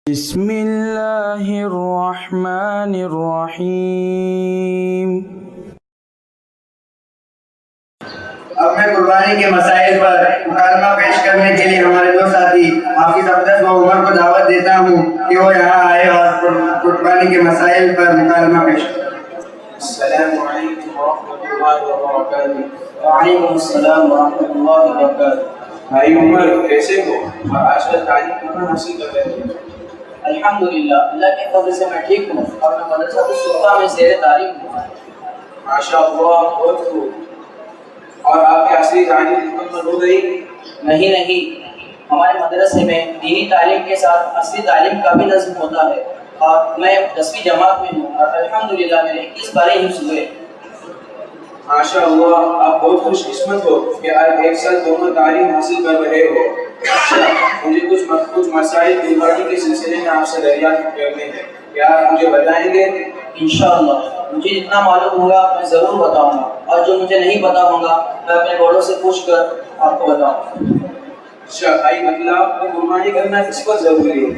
بسم اللہ الرحمن الرحیم۔ اب میں قربانی کے مسائل پر مکالمہ پیش کرنے کے لیے ہمارے دو ساتھی حافظ عبدس و عمر کو دعوت دیتا ہوں کہ وہ یہاں آئے اور قربانی کے مسائل پر مکالمہ پیش کریں۔ السلام علیکم ورحمۃ اللہ وبرکاتہ۔ وعلیکم السلام ورحمۃ اللہ وبرکاتہ۔ بھائی عمر کیسے ہو اور آج کل تعلیم کہاں حاصل کر رہے ہیں؟ الحمدللہ، اللہ کے فضل سے میں ٹھیک ہوں اور میں مدرسہ الصفا میں زیر تعلیم ہوں۔ ماشاء اللہ، بہت خوب۔ اور آپ کی اصلی تعلیم مکمل ہو گئی؟ نہیں، ہمارے مدرسے میں دینی تعلیم کے ساتھ اصلی تعلیم کا بھی نظم ہوتا ہے اور میں 10ویں جماعت میں ہوں اور الحمدللہ میرے 21 بارے حفظ ہوئے۔ ماشاء اللہ، آپ بہت خوش قسمت ہو کہ آپ ایک ساتھ دونوں تعلیم حاصل کر رہے ہو۔ اچھا، مجھے کچھ مسائل قربانی کے سلسلے میں آپ سے دریافت کرنے ہیں، کیا آپ مجھے بتائیں گے؟ انشاءاللہ مجھے جتنا معلوم ہوگا میں ضرور بتاؤں گا، اور جو مجھے نہیں پتا ہوگا میں اپنے بڑوں سے پوچھ کر آپ کو بتاؤں گا۔ اچھا بھائی، مطلب کو قربانی کرنا کس پر ضروری ہے؟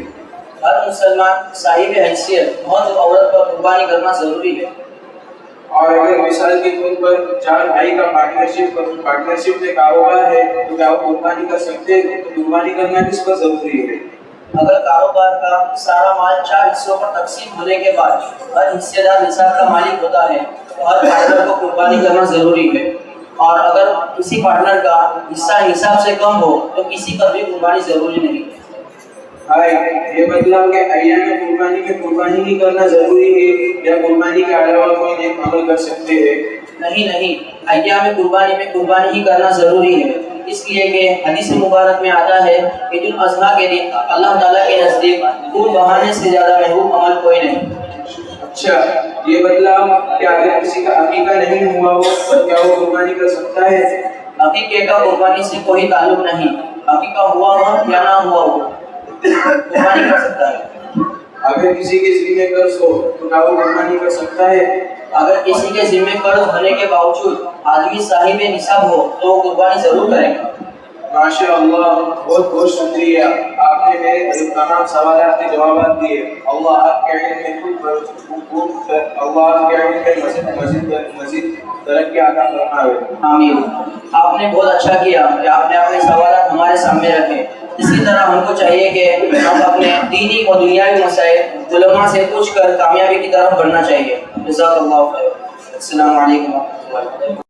ہر مسلمان صاحب حیثیت مرد عورت پر قربانی کرنا ضروری ہے۔ اور اگر مثال کے طور پر 4 بھائی کا پارٹنرشپ میں کاروبار ہے تو کیا وہ قربانی کر سکتے ہیں؟ تو قربانی کرنا کس پر ضروری ہے؟ اگر کاروبار کا سارا مال 4 حصوں پر تقسیم ہونے کے بعد ہر حصے دار نصاب کا مالک ہوتا ہے تو ہر پارٹنر کو قربانی کرنا ضروری ہے، اور اگر کسی پارٹنر کا حصہ نصاب سے کم ہو تو کسی پر بھی قربانی ضروری نہیں ہے۔ بھائی، یہ مطلب کہ ایام قربانی میں قربانی ہی کرنا ضروری ہے یا قربانی کے علاوہ کوئی نیک عمل کر سکتے ہیں؟ نہیں، ایام قربانی میں قربانی ہی کرنا ضروری ہے، اس لیے کہ حدیث مبارک میں آتا ہے کہ عید الاضحیٰ کے دن اللہ تعالیٰ کے نزدیک خون بہانے سے زیادہ محبوب عمل کوئی نہیں۔ اچھا، یہ مطلب کہ اگر کسی کا عقیقہ نہیں ہوا ہو تو کیا وہ قربانی کر سکتا ہے؟ عقیقے کا قربانی سے کوئی تعلق نہیں، عقیقہ ہوا ہو یا نہ ہوا ہو قربانی کر سکتا ہے۔ اگر کسی کے ذمہ قرض ہو تو کیا وہ قربانی کر سکتا ہے؟ اگر کسی کے ذمہ قرض ہونے کے باوجود آدمی صاحب نصاب ہو تو وہ قربانی ضرور کرے گا۔ ماشاء اللہ، بہت شکریہ، آپ نے میرے تمام سوالات کے جوابات دیے۔ اللہ آپ کے علم میں مزید ترقی عطا فرمائے۔ آمین۔ آپ نے بہت اچھا کیا کہ آپ نے اپنے سوالات ہمارے سامنے رکھے۔ اسی طرح ہم کو چاہیے کہ ہم اپنے دینی اور دنیاوی مسائل علماء سے پوچھ کر کامیابی کی طرف بڑھنا چاہیے۔ جزاک اللہ خیر۔ السلام علیکم ورحمۃ اللہ۔